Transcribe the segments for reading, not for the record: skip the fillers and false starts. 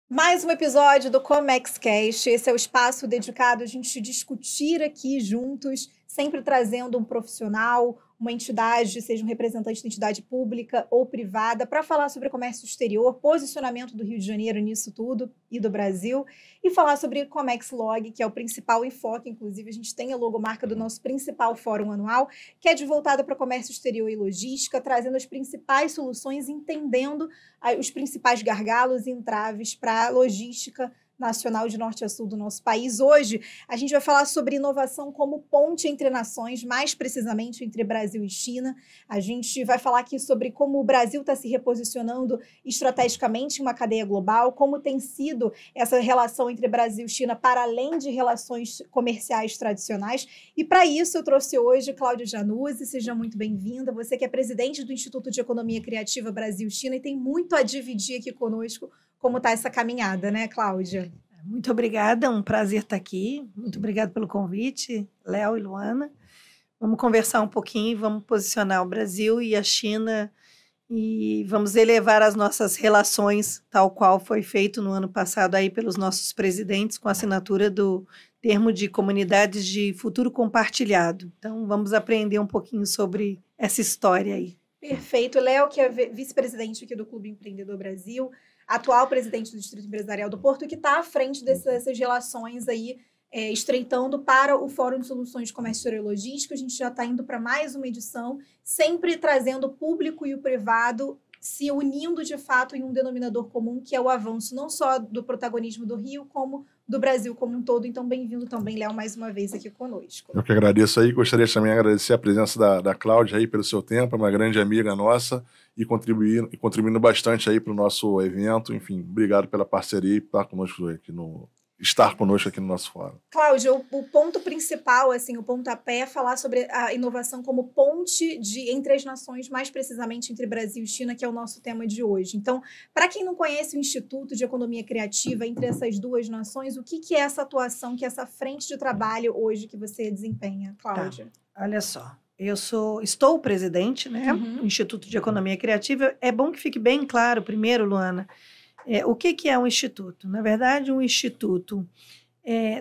Mais um episódio do ComexCast. Esse é o espaço dedicado a gente discutir aqui juntos, sempre trazendo um profissional, uma entidade, seja um representante da entidade pública ou privada, para falar sobre comércio exterior, posicionamento do Rio de Janeiro nisso tudo e do Brasil, e falar sobre ComexLog, que é o principal enfoque. Inclusive, a gente tem a logomarca do nosso principal fórum anual, que é de voltada para comércio exterior e logística, trazendo as principais soluções, entendendo os principais gargalos e entraves para a logística nacional de norte a sul do nosso país. Hoje, a gente vai falar sobre inovação como ponte entre nações, mais precisamente entre Brasil e China. A gente vai falar aqui sobre como o Brasil está se reposicionando estrategicamente em uma cadeia global, como tem sido essa relação entre Brasil e China para além de relações comerciais tradicionais. E para isso eu trouxe hoje Cláudia Januzzi. Seja muito bem-vinda. Você que é presidente do Instituto de Economia Criativa Brasil-China e tem muito a dividir aqui conosco como está essa caminhada, né, Cláudia? Muito obrigada, um prazer estar aqui. Muito obrigada pelo convite, Léo e Luana. Vamos conversar um pouquinho, vamos posicionar o Brasil e a China e vamos elevar as nossas relações, tal qual foi feito no ano passado aí pelos nossos presidentes, com a assinatura do termo de comunidades de futuro compartilhado. Então, vamos aprender um pouquinho sobre essa história aí. Perfeito. Léo, que é vice-presidente aqui do Clube Empreendedor Brasil, atual presidente do Distrito Empresarial do Porto, que está à frente dessas relações aí, estreitando para o Fórum de Soluções de Comércio Exterior e Logística. A gente já está indo para mais uma edição, sempre trazendo o público e o privado se unindo de fato em um denominador comum, que é o avanço não só do protagonismo do Rio, como do Brasil como um todo. Então, bem-vindo também, Léo, mais uma vez aqui conosco. Eu que agradeço aí, gostaria também de agradecer a presença da Cláudia aí pelo seu tempo, é uma grande amiga nossa e contribuindo bastante aí para o nosso evento. Enfim, obrigado pela parceria e estar conosco aqui no nosso fórum. Cláudia, o ponto principal, assim, o pontapé é falar sobre a inovação como ponte entre as nações, mais precisamente entre Brasil e China, que é o nosso tema de hoje. Então, para quem não conhece o Instituto de Economia Criativa entre essas duas nações, o que é essa atuação, que é essa frente de trabalho hoje que você desempenha, Cláudia? Tá. Olha só, estou presidente, né, do Instituto de Economia Criativa. É bom que fique bem claro, primeiro, Luana, o que é um instituto? Na verdade, um instituto,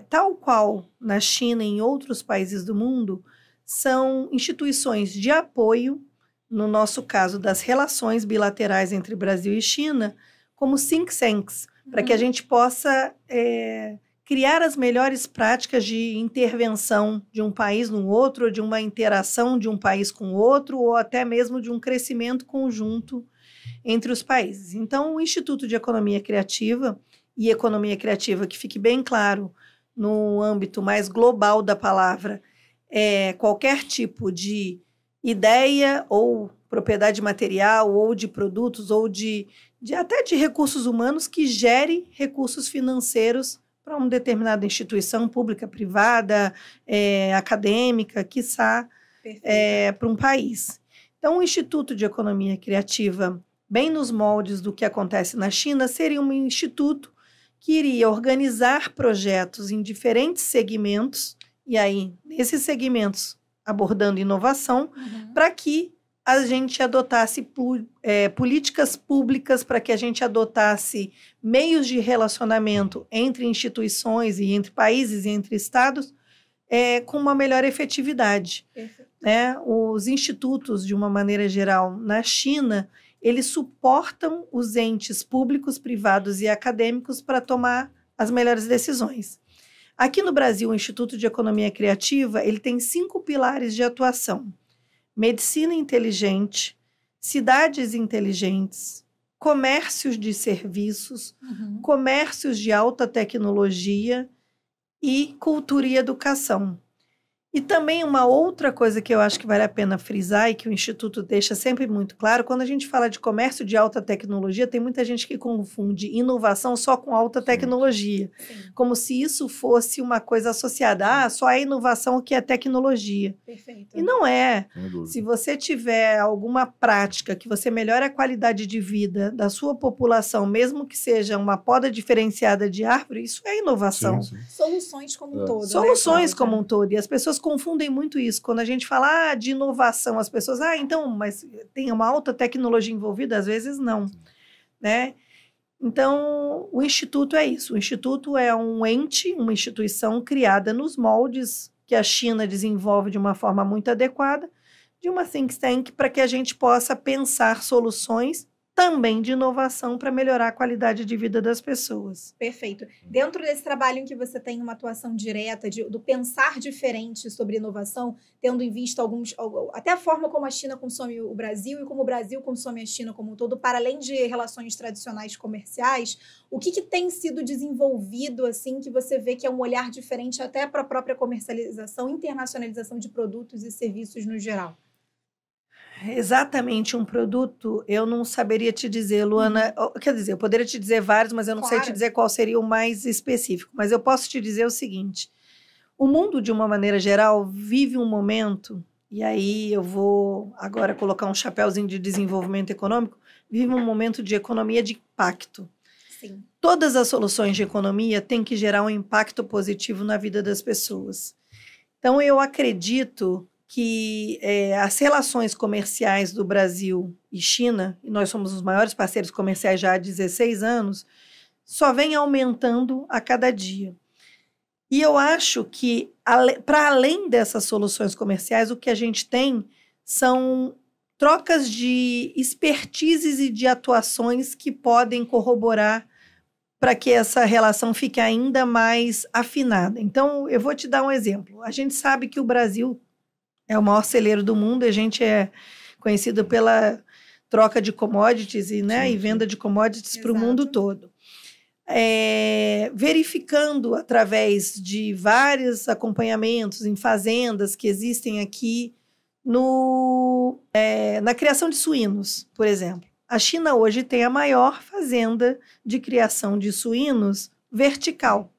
tal qual na China e em outros países do mundo, são instituições de apoio, no nosso caso, das relações bilaterais entre Brasil e China, como think tanks, para que a gente possa criar as melhores práticas de intervenção de um país no outro, de uma interação de um país com o outro, ou até mesmo de um crescimento conjunto entre os países. Então, o Instituto de Economia Criativa e Economia Criativa, que fique bem claro, no âmbito mais global da palavra, qualquer tipo de ideia ou propriedade material, ou de produtos, ou até de recursos humanos que gere recursos financeiros para uma determinada instituição pública, privada, acadêmica, quiçá, para um país. Então, o Instituto de Economia Criativa, bem nos moldes do que acontece na China, seria um instituto que iria organizar projetos em diferentes segmentos, e aí, nesses segmentos, abordando inovação, para que a gente adotasse políticas públicas, para que a gente adotasse meios de relacionamento entre instituições e entre países e entre estados, com uma melhor efetividade. Né? Os institutos, de uma maneira geral, na China, eles suportam os entes públicos, privados e acadêmicos para tomar as melhores decisões. Aqui no Brasil, o Instituto de Economia Criativa, ele tem 5 pilares de atuação: medicina inteligente, cidades inteligentes, comércios de serviços, comércios de alta tecnologia e cultura e educação. E também uma outra coisa que eu acho que vale a pena frisar e que o Instituto deixa sempre muito claro, quando a gente fala de comércio de alta tecnologia, tem muita gente que confunde inovação só com alta tecnologia, como se isso fosse uma coisa associada, só é inovação que é tecnologia. Perfeito. E não é. Se você tiver alguma prática que você melhore a qualidade de vida da sua população, mesmo que seja uma poda diferenciada de árvore, isso é inovação. Sim. Soluções como um todo. Soluções, né, como um todo. E as pessoas confundem muito isso. Quando a gente fala de inovação, as pessoas, então, mas tem uma alta tecnologia envolvida? Às vezes não, né? Então, o Instituto é isso. O Instituto é um ente, uma instituição criada nos moldes que a China desenvolve de uma forma muito adequada, de uma think tank, para que a gente possa pensar soluções também de inovação para melhorar a qualidade de vida das pessoas. Perfeito. Dentro desse trabalho em que você tem uma atuação direta do pensar diferente sobre inovação, tendo em vista até a forma como a China consome o Brasil e como o Brasil consome a China como um todo, para além de relações tradicionais comerciais, o que tem sido desenvolvido assim que você vê que é um olhar diferente até para a própria comercialização, internacionalização de produtos e serviços no geral? Exatamente um produto, eu não saberia te dizer, Luana. Quer dizer, eu poderia te dizer vários, mas eu não sei te dizer qual seria o mais específico. Mas eu posso te dizer o seguinte: o mundo, de uma maneira geral, vive um momento, e aí eu vou agora colocar um chapéuzinho de desenvolvimento econômico, vive um momento de economia de impacto. Sim. Todas as soluções de economia têm que gerar um impacto positivo na vida das pessoas. Então, eu acredito que as relações comerciais do Brasil e China, e nós somos os maiores parceiros comerciais já há 16 anos, só vem aumentando a cada dia. E eu acho que, para além dessas soluções comerciais, o que a gente tem são trocas de expertises e de atuações que podem corroborar para que essa relação fique ainda mais afinada. Então, eu vou te dar um exemplo. A gente sabe que o Brasil é o maior celeiro do mundo, a gente é conhecido pela troca de commodities e venda de commodities para o mundo todo. Verificando através de vários acompanhamentos em fazendas que existem aqui na criação de suínos, por exemplo. A China hoje tem a maior fazenda de criação de suínos vertical.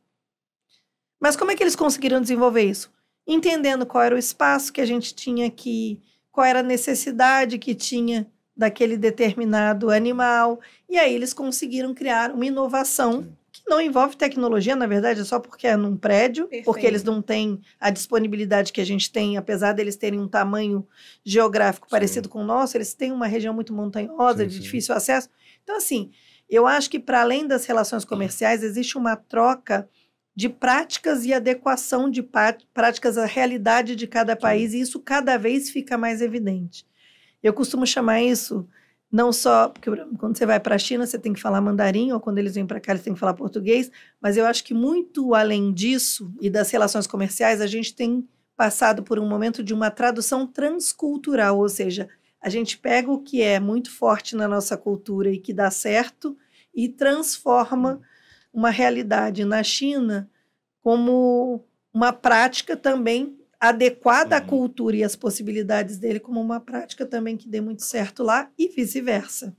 Mas como é que eles conseguiram desenvolver isso? Entendendo qual era o espaço que a gente tinha aqui, qual era a necessidade que tinha daquele determinado animal. E aí eles conseguiram criar uma inovação que não envolve tecnologia, na verdade, é só porque é num prédio, Perfeito. Porque eles não têm a disponibilidade que a gente tem, apesar deles terem um tamanho geográfico parecido com o nosso, eles têm uma região muito montanhosa, de difícil acesso. Então, assim, eu acho que para além das relações comerciais, existe uma troca de práticas e adequação de práticas à realidade de cada país, e isso cada vez fica mais evidente. Eu costumo chamar isso, não só, porque quando você vai para a China, você tem que falar mandarim, ou quando eles vêm para cá, eles têm que falar português, mas eu acho que muito além disso, e das relações comerciais, a gente tem passado por um momento de uma tradução transcultural, ou seja, a gente pega o que é muito forte na nossa cultura e que dá certo, e transforma uma realidade na China como uma prática também adequada à cultura e às possibilidades dele, como uma prática também que dê muito certo lá e vice-versa.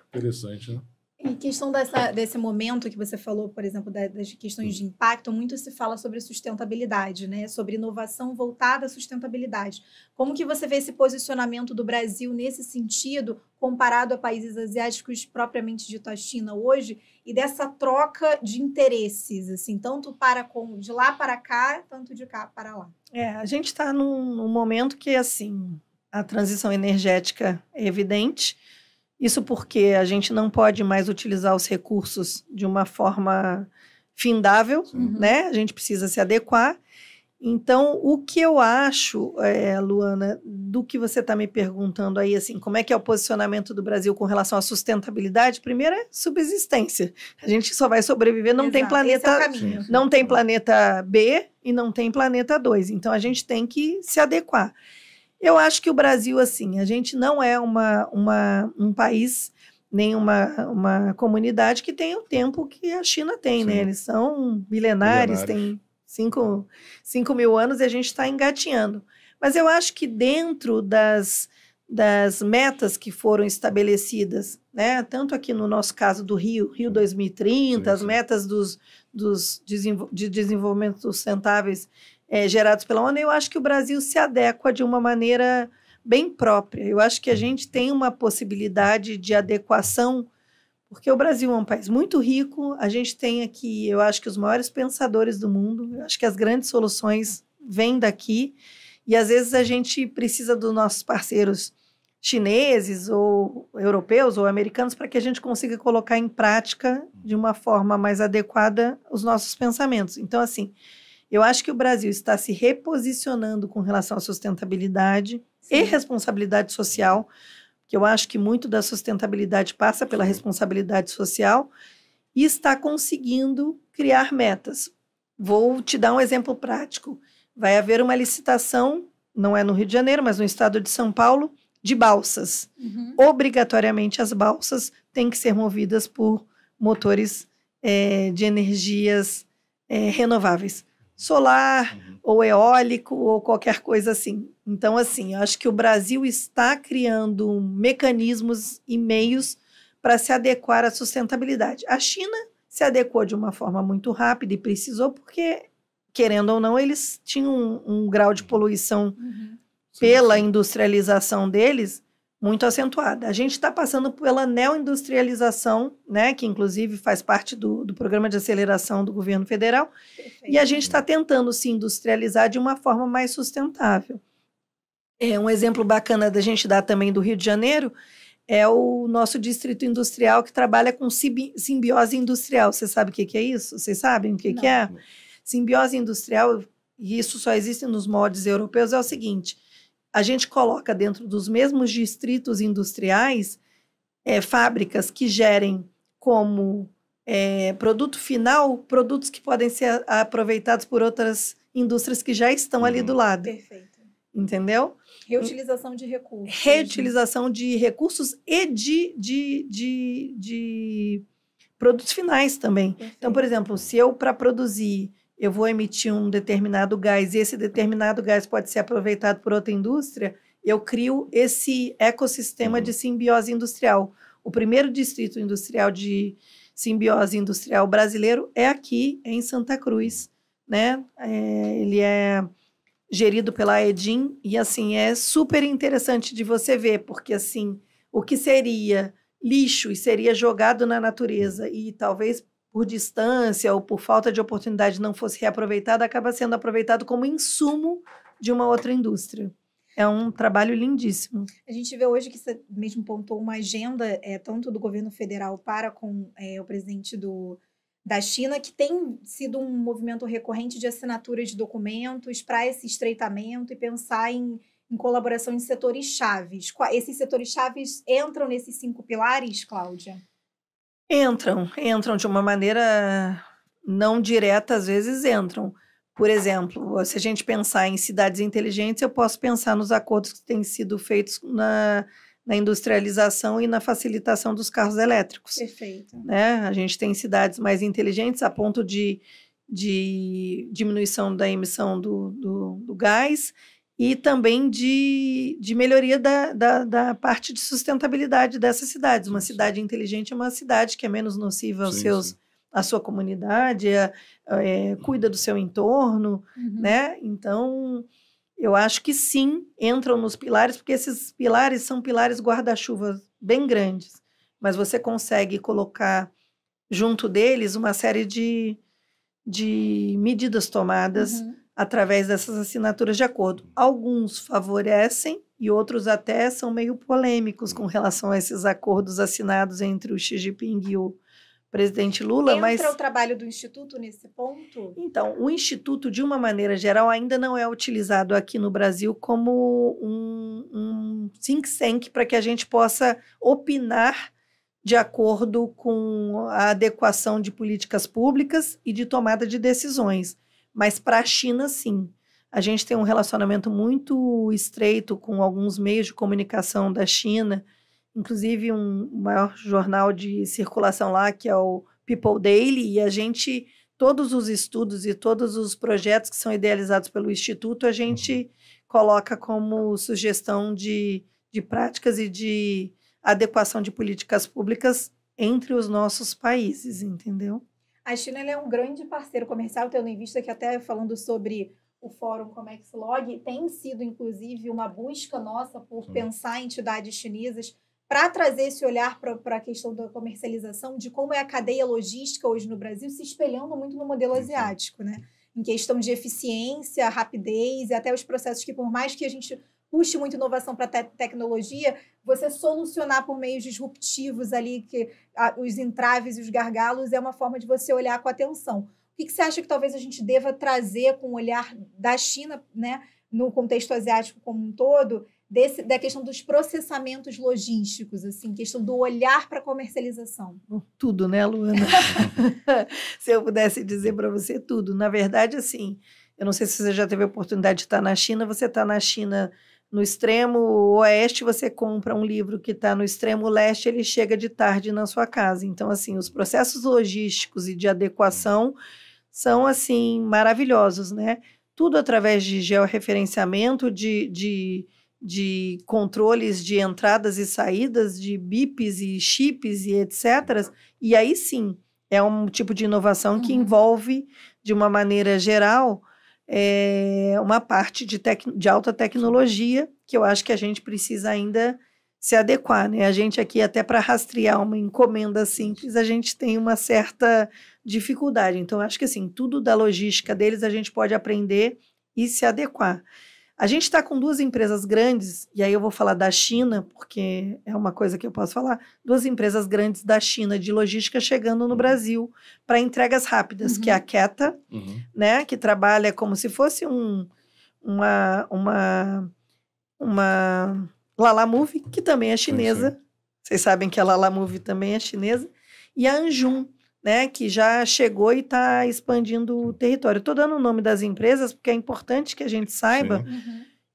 Interessante, né? Em questão desse momento que você falou, por exemplo, das questões de impacto, muito se fala sobre sustentabilidade, né? Sobre inovação voltada à sustentabilidade. Como que você vê esse posicionamento do Brasil nesse sentido, comparado a países asiáticos propriamente dito a China hoje, e dessa troca de interesses, assim, tanto de lá para cá, tanto de cá para lá? A gente está num momento que, assim, a transição energética é evidente. Isso porque a gente não pode mais utilizar os recursos de uma forma findável, né? A gente precisa se adequar. Então, o que eu acho, Luana, do que você está me perguntando aí, assim, como é que é o posicionamento do Brasil com relação à sustentabilidade? Primeiro é subsistência. A gente só vai sobreviver, não tem planeta, não tem planeta B e não tem planeta 2. Então, a gente tem que se adequar. Eu acho que o Brasil, assim, a gente não é um país, nem uma comunidade que tem o tempo que a China tem, né? Eles são milenares, têm 5 mil anos e a gente está engatinhando. Mas eu acho que dentro das metas que foram estabelecidas, né? Tanto aqui no nosso caso do Rio 2030, as metas de desenvolvimento sustentáveis gerados pela ONU, eu acho que o Brasil se adequa de uma maneira bem própria. Eu acho que a gente tem uma possibilidade de adequação, porque o Brasil é um país muito rico, a gente tem aqui, eu acho que os maiores pensadores do mundo, eu acho que as grandes soluções vêm daqui, e às vezes a gente precisa dos nossos parceiros chineses ou europeus ou americanos para que a gente consiga colocar em prática de uma forma mais adequada os nossos pensamentos. Então, assim, eu acho que o Brasil está se reposicionando com relação à sustentabilidade e responsabilidade social, que eu acho que muito da sustentabilidade passa pela responsabilidade social, e está conseguindo criar metas. Vou te dar um exemplo prático. Vai haver uma licitação, não é no Rio de Janeiro, mas no estado de São Paulo, de balsas. Obrigatoriamente, as balsas têm que ser movidas por motores de energias renováveis. Solar, ou eólico, ou qualquer coisa assim. Então, assim, eu acho que o Brasil está criando mecanismos e meios para se adequar à sustentabilidade. A China se adequou de uma forma muito rápida e precisou porque, querendo ou não, eles tinham um grau de poluição pela industrialização deles muito acentuada. A gente está passando pela neoindustrialização, né, que inclusive faz parte do programa de aceleração do governo federal, e a gente está tentando se industrializar de uma forma mais sustentável. Um exemplo bacana da gente dar também do Rio de Janeiro é o nosso distrito industrial que trabalha com simbiose industrial. Você sabe o que é isso? Vocês sabem o que é? Simbiose industrial, e isso só existe nos moldes europeus, é o seguinte: a gente coloca dentro dos mesmos distritos industriais fábricas que gerem como produto final produtos que podem ser aproveitados por outras indústrias que já estão ali do lado. Perfeito. Entendeu? Reutilização de recursos. Reutilização de recursos e de produtos finais também. Perfeito. Então, por exemplo, se eu, para produzir, eu vou emitir um determinado gás e esse determinado gás pode ser aproveitado por outra indústria, eu crio esse ecossistema de simbiose industrial. O primeiro distrito industrial de simbiose industrial brasileiro é aqui, em Santa Cruz, né? Ele é gerido pela Aedin e, assim, é super interessante de você ver, porque, assim, o que seria lixo e seria jogado na natureza e talvez por distância ou por falta de oportunidade não fosse reaproveitado, acaba sendo aproveitado como insumo de uma outra indústria. É um trabalho lindíssimo. A gente vê hoje que você mesmo pontuou uma agenda, tanto do governo federal para com o presidente da China, que tem sido um movimento recorrente de assinatura de documentos para esse estreitamento e pensar em colaboração em setores chaves. Esses setores chaves entram nesses 5 pilares, Cláudia? Entram de uma maneira não direta, às vezes entram. Por exemplo, se a gente pensar em cidades inteligentes, eu posso pensar nos acordos que têm sido feitos na industrialização e na facilitação dos carros elétricos. Perfeito. Né? A gente tem cidades mais inteligentes a ponto de diminuição da emissão do gás e também de melhoria da parte de sustentabilidade dessas cidades. Uma cidade inteligente é uma cidade que é menos nociva à sua comunidade, cuida do seu entorno, né? Então, eu acho que sim, entram nos pilares, porque esses pilares são pilares guarda-chuva bem grandes, mas você consegue colocar junto deles uma série de medidas tomadas através dessas assinaturas de acordo. Alguns favorecem e outros até são meio polêmicos com relação a esses acordos assinados entre o Xi Jinping e o presidente Lula. Entra o trabalho do Instituto nesse ponto? Então, o Instituto, de uma maneira geral, ainda não é utilizado aqui no Brasil como um think tank para que a gente possa opinar de acordo com a adequação de políticas públicas e de tomada de decisões. Mas para a China, sim. A gente tem um relacionamento muito estreito com alguns meios de comunicação da China, inclusive um maior jornal de circulação lá, que é o People Daily, e todos os estudos e todos os projetos que são idealizados pelo Instituto, a gente coloca como sugestão de práticas e de adequação de políticas públicas entre os nossos países, entendeu? A China é um grande parceiro comercial, tendo em vista que até falando sobre o Fórum Comexlog, tem sido, inclusive, uma busca nossa por pensar em entidades chinesas para trazer esse olhar para a questão da comercialização, de como é a cadeia logística hoje no Brasil, se espelhando muito no modelo asiático, né? Em questão de eficiência, rapidez e até os processos que, por mais que a gente puxe muita inovação para tecnologia, você solucionar por meios disruptivos ali, que os entraves e os gargalos é uma forma de você olhar com atenção. O que você acha que talvez a gente deva trazer com o olhar da China, né, no contexto asiático como um todo, da questão dos processamentos logísticos, assim, questão do olhar para a comercialização? Tudo, né, Luana? Se eu pudesse dizer para você tudo. Na verdade, assim, eu não sei se você já teve a oportunidade de estar na China, você está na China no extremo oeste, você compra um livro que está no extremo leste, ele chega de tarde na sua casa. Então, assim, os processos logísticos e de adequação são, assim, maravilhosos, né? Tudo através de georreferenciamento, de controles de entradas e saídas, de bips e chips e etc. E aí, sim, é um tipo de inovação que envolve, de uma maneira geral, uma parte de alta tecnologia que eu acho que a gente precisa ainda se adequar, né? A gente aqui, até para rastrear uma encomenda simples, a gente tem uma certa dificuldade. Então, eu acho que assim, tudo da logística deles a gente pode aprender e se adequar. A gente está com 2 empresas grandes, e aí eu vou falar da China, porque é uma coisa que eu posso falar, 2 empresas grandes da China de logística chegando no Brasil para entregas rápidas, que é a Keta, né, que trabalha como se fosse uma Lalamove, que também é chinesa. Sim. Vocês sabem que a Lalamove também é chinesa. E a Anjum, né, que já chegou e está expandindo o território. Estou dando o nome das empresas porque é importante que a gente saiba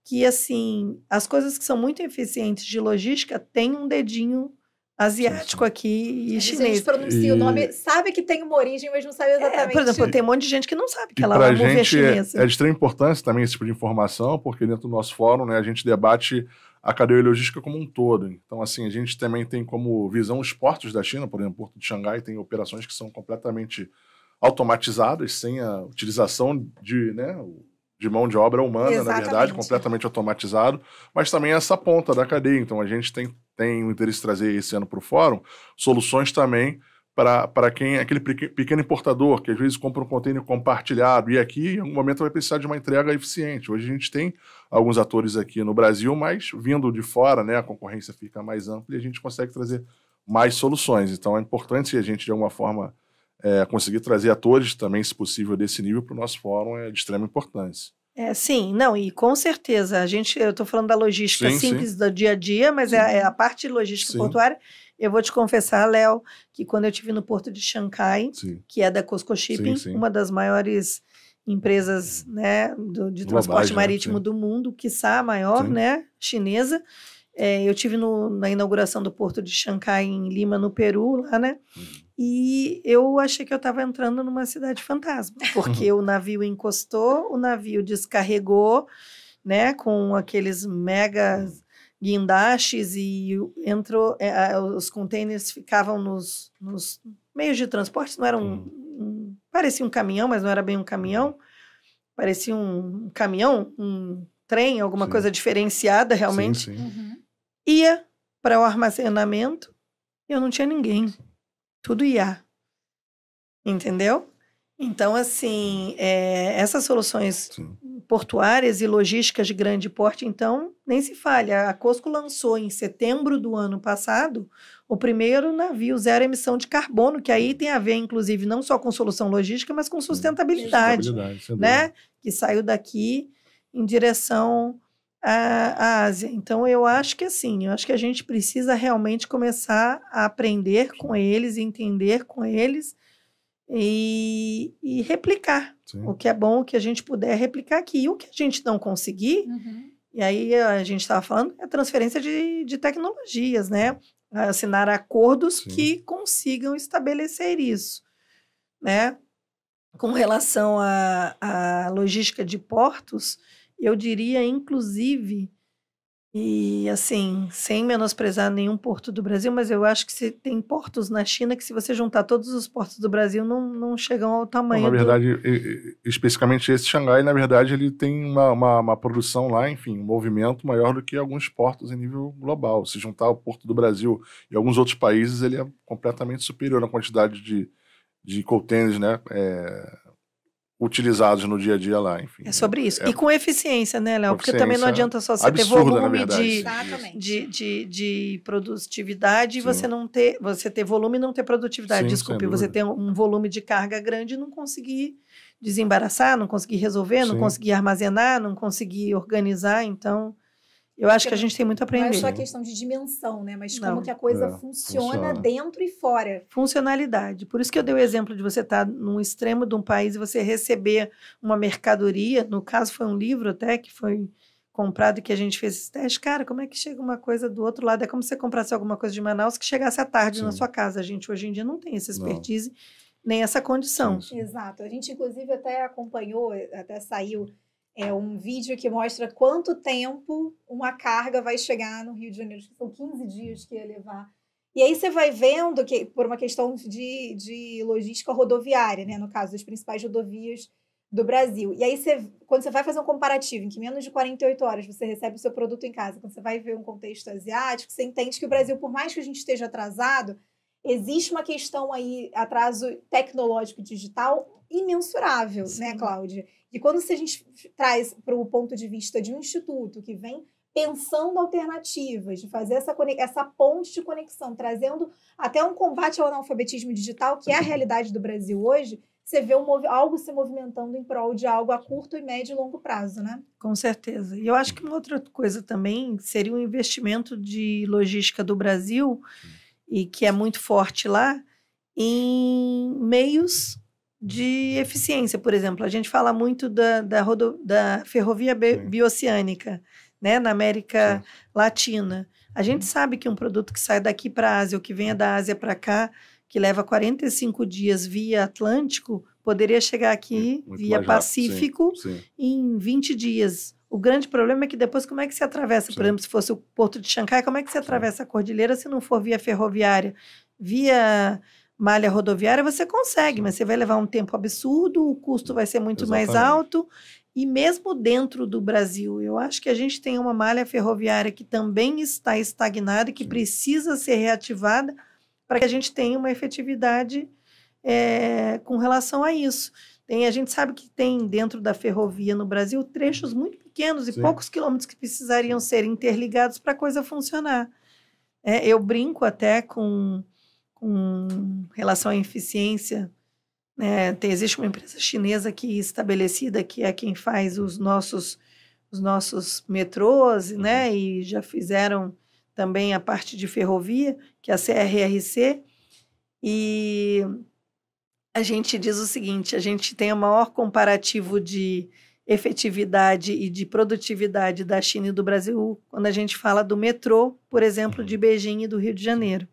que, assim, as coisas que são muito eficientes de logística têm um dedinho asiático aqui e chinês. A gente pronuncia o nome, sabe que tem uma origem, mas não sabe exatamente. Por exemplo, tem um monte de gente que não sabe que ela é chinesa. É de extrema importância também esse tipo de informação, porque dentro do nosso fórum, né, a gente debate a cadeia logística como um todo. Então, assim, a gente também tem como visão os portos da China, por exemplo, o Porto de Xangai tem operações que são completamente automatizadas, sem a utilização de mão de obra humana, na verdade, completamente automatizado, mas também essa ponta da cadeia. Então, a gente tem o interesse de trazer esse ano para o fórum soluções também para quem é aquele pequeno importador, que às vezes compra um container compartilhado, e aqui, em algum momento, vai precisar de uma entrega eficiente. Hoje a gente tem alguns atores aqui no Brasil, mas vindo de fora, né, a concorrência fica mais ampla e a gente consegue trazer mais soluções. Então é importante a gente, de alguma forma, conseguir trazer atores também, se possível, desse nível para o nosso fórum, é de extrema importância. Sim, não, e com certeza, eu estou falando da logística simples do dia a dia, mas é a parte de logística portuária. Eu vou te confessar, Léo, que quando eu estive no porto de Xangai, que é da COSCO Shipping, uma das maiores empresas, né, de transporte marítimo do mundo, quiçá a maior, né, chinesa. Eu estive na inauguração do porto de Xangai em Lima, no Peru, lá, né? E eu achei que eu estava entrando numa cidade fantasma, porque o navio encostou, o navio descarregou, né, com aqueles mega guindastes e entrou, os containers ficavam nos meios de transporte, não era parecia um caminhão, mas não era bem um caminhão, parecia um caminhão, um trem, alguma coisa diferenciada realmente. Ia para o armazenamento e eu não tinha ninguém. Tudo IA. Entendeu? Então, assim, essas soluções portuárias e logísticas de grande porte, então, nem se falha. A COSCO lançou em setembro do ano passado o primeiro navio zero emissão de carbono, que aí tem a ver, inclusive, não só com solução logística, mas com sustentabilidade, né? Que saiu daqui em direção à Ásia. Então, eu acho que a gente precisa realmente começar a aprender com eles, entender com eles, e replicar o que é bom, o que a gente puder replicar aqui. E o que a gente não conseguir, e aí a gente estava falando, é transferência de tecnologias, né? Assinar acordos que consigam estabelecer isso, né? Com relação à logística de portos, eu diria, inclusive, e assim, sem menosprezar nenhum porto do Brasil, mas eu acho que tem portos na China que, se você juntar todos os portos do Brasil, não chegam ao tamanho. Na verdade, especificamente esse Xangai, na verdade, ele tem uma produção lá, enfim, um movimento maior do que alguns portos em nível global. Se juntar o Porto do Brasil e alguns outros países, ele é completamente superior na quantidade de containers, né, utilizados no dia a dia lá, enfim. É sobre isso. E com eficiência, né, Léo? Porque também não adianta só você absurda, ter volume de produtividade e você ter volume e não ter produtividade. Desculpe, você ter um volume de carga grande e não conseguir desembaraçar, não conseguir resolver, não conseguir armazenar, não conseguir organizar. Então, eu acho que a gente tem muito a aprender. Não é só questão de dimensão, né? Mas como que a coisa funciona dentro e fora. Funcionalidade. Por isso que eu dei o exemplo de você estar num extremo de um país e você receber uma mercadoria. No caso, foi um livro até que foi comprado e que a gente fez esse teste. Cara, como é que chega uma coisa do outro lado? É como se você comprasse alguma coisa de Manaus que chegasse à tarde na sua casa. A gente, hoje em dia, não tem essa expertise nem essa condição. Exato. A gente, inclusive, até acompanhou, até saiu um vídeo que mostra quanto tempo uma carga vai chegar no Rio de Janeiro. Acho que são 15 dias que ia levar. E aí você vai vendo que, por uma questão de logística rodoviária, né? No caso, das principais rodovias do Brasil. E aí, quando você vai fazer um comparativo, em que menos de 48 horas você recebe o seu produto em casa, quando você vai ver um contexto asiático, você entende que o Brasil, por mais que a gente esteja atrasado, existe uma questão aí, atraso tecnológico digital imensurável, né, Cláudia? E quando a gente traz para o ponto de vista de um instituto que vem pensando alternativas, de fazer essa ponte de conexão, trazendo até um combate ao analfabetismo digital, que é a realidade do Brasil hoje, você vê algo se movimentando em prol de algo a curto, médio e longo prazo, né? Com certeza. E eu acho que uma outra coisa também seria o investimento de logística do Brasil, e que é muito forte lá, em meios de eficiência. Por exemplo, a gente fala muito da ferrovia bioceânica, né, na América Latina. A gente sabe que um produto que sai daqui para a Ásia, ou que venha da Ásia para cá, que leva 45 dias via Atlântico, poderia chegar aqui via Pacífico em 20 dias. O grande problema é que depois como é que se atravessa? Por exemplo, se fosse o Porto de Xangai, como é que se atravessa a cordilheira se não for via ferroviária? Via malha rodoviária você consegue, mas você vai levar um tempo absurdo, o custo vai ser muito mais alto. E mesmo dentro do Brasil, eu acho que a gente tem uma malha ferroviária que também está estagnada e que precisa ser reativada para que a gente tenha uma efetividade com relação a isso. A gente sabe que tem dentro da ferrovia no Brasil trechos muito pequenos e poucos quilômetros que precisariam ser interligados para a coisa funcionar. Eu brinco até com relação à eficiência. Existe uma empresa chinesa aqui estabelecida que é quem faz os nossos metrôs, né? E já fizeram também a parte de ferrovia, que é a CRRC. E a gente diz o seguinte, a gente tem o maior comparativo de efetividade e de produtividade da China e do Brasil quando a gente fala do metrô, por exemplo, de Beijing e do Rio de Janeiro.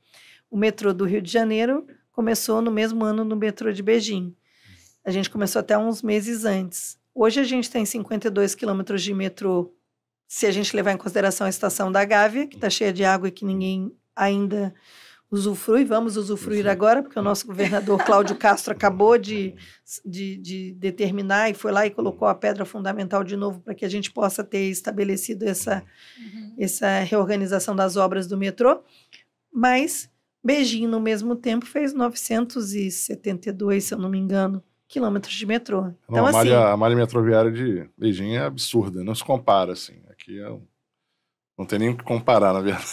O metrô do Rio de Janeiro começou no mesmo ano no metrô de Beijing. A gente começou até uns meses antes. Hoje a gente tem 52 quilômetros de metrô, se a gente levar em consideração a estação da Gávea, que está cheia de água e que ninguém ainda usufrui. Vamos usufruir agora, porque o nosso governador Cláudio Castro acabou de determinar e foi lá e colocou a pedra fundamental de novo para que a gente possa ter estabelecido essa reorganização das obras do metrô. Mas Beijing, no mesmo tempo, fez 972, se eu não me engano, quilômetros de metrô. Então, a malha metroviária de Beijing é absurda, não se compara, assim. Aqui não tem nem o que comparar, na verdade.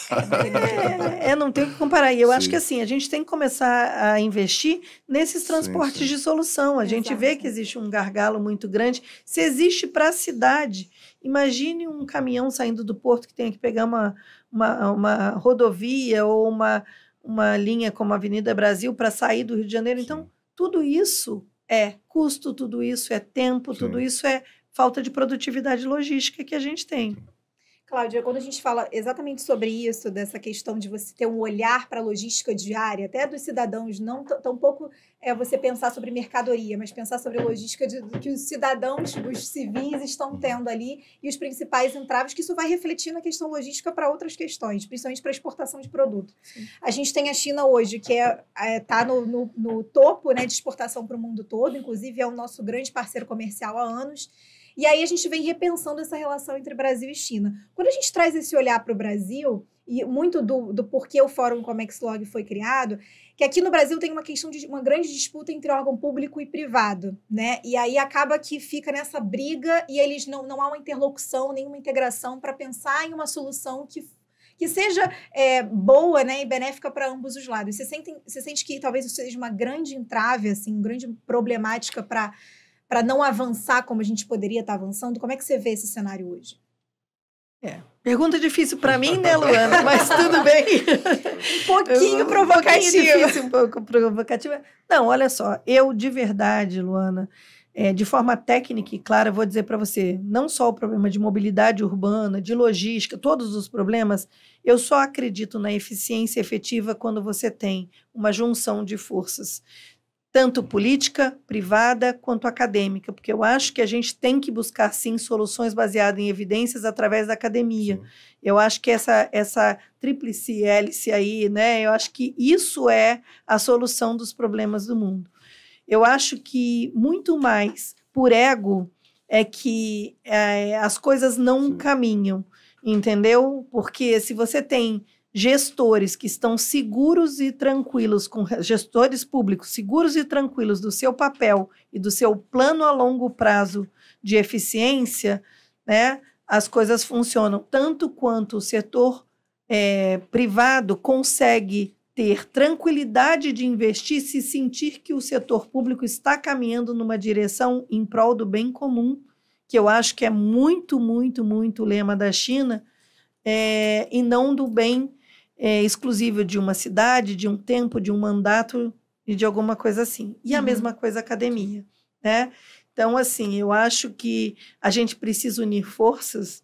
Não tem o que comparar. E eu acho que, assim, a gente tem que começar a investir nesses transportes de solução. A gente vê que existe um gargalo muito grande. Se existe para a cidade, imagine um caminhão saindo do porto que tenha que pegar uma rodovia ou uma linha como a Avenida Brasil para sair do Rio de Janeiro. Então, tudo isso é custo, tudo isso é tempo, tudo isso é falta de produtividade logística que a gente tem. Cláudia, quando a gente fala exatamente sobre isso, dessa questão de você ter um olhar para a logística diária, até dos cidadãos, não tampouco você pensar sobre mercadoria, mas pensar sobre a logística que os cidadãos, os civis estão tendo ali e os principais entraves, que isso vai refletir na questão logística para outras questões, principalmente para a exportação de produto. A gente tem a China hoje, que está no topo, né, de exportação para o mundo todo, inclusive é o nosso grande parceiro comercial há anos. E aí a gente vem repensando essa relação entre Brasil e China. Quando a gente traz esse olhar para o Brasil e muito do porquê o Fórum Comex-Log foi criado, que aqui no Brasil tem uma questão de uma grande disputa entre órgão público e privado, né? E aí acaba que fica nessa briga e eles não há uma interlocução, nenhuma integração para pensar em uma solução que seja boa, né, e benéfica para ambos os lados. Você sente que talvez isso seja uma grande entrave, assim, uma grande problemática para não avançar como a gente poderia estar avançando? Como é que você vê esse cenário hoje? Pergunta difícil para mim, né, Luana? Mas tudo bem. Um pouquinho provocativa. Um pouco provocativa. Não, olha só, eu de verdade, Luana, de forma técnica e clara, vou dizer para você, não só o problema de mobilidade urbana, de logística, todos os problemas, eu só acredito na eficiência efetiva quando você tem uma junção de forças, tanto política, privada, quanto acadêmica, porque eu acho que a gente tem que buscar, sim, soluções baseadas em evidências através da academia. Sim. Eu acho que essa tríplice hélice aí, né, eu acho que isso é a solução dos problemas do mundo. Eu acho que muito mais por ego é que as coisas não caminham, entendeu? Porque se você tem gestores que estão seguros e tranquilos, gestores públicos seguros e tranquilos do seu papel e do seu plano a longo prazo de eficiência, né, as coisas funcionam. Tanto quanto o setor privado consegue ter tranquilidade de investir, se sentir que o setor público está caminhando numa direção em prol do bem comum, que eu acho que é muito, muito, muito o lema da China, e não do bem exclusivo de uma cidade, de um tempo, de um mandato e de alguma coisa assim. E a mesma coisa a academia, né? Então, assim, eu acho que a gente precisa unir forças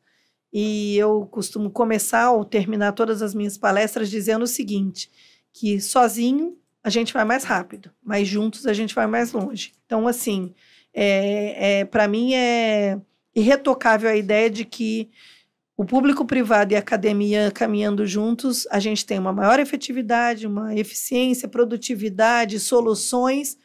e eu costumo começar ou terminar todas as minhas palestras dizendo o seguinte, que sozinho a gente vai mais rápido, mas juntos a gente vai mais longe. Então, assim, para mim é irretocável a ideia de que o público privado e a academia caminhando juntos, a gente tem uma maior efetividade, uma eficiência, produtividade, soluções.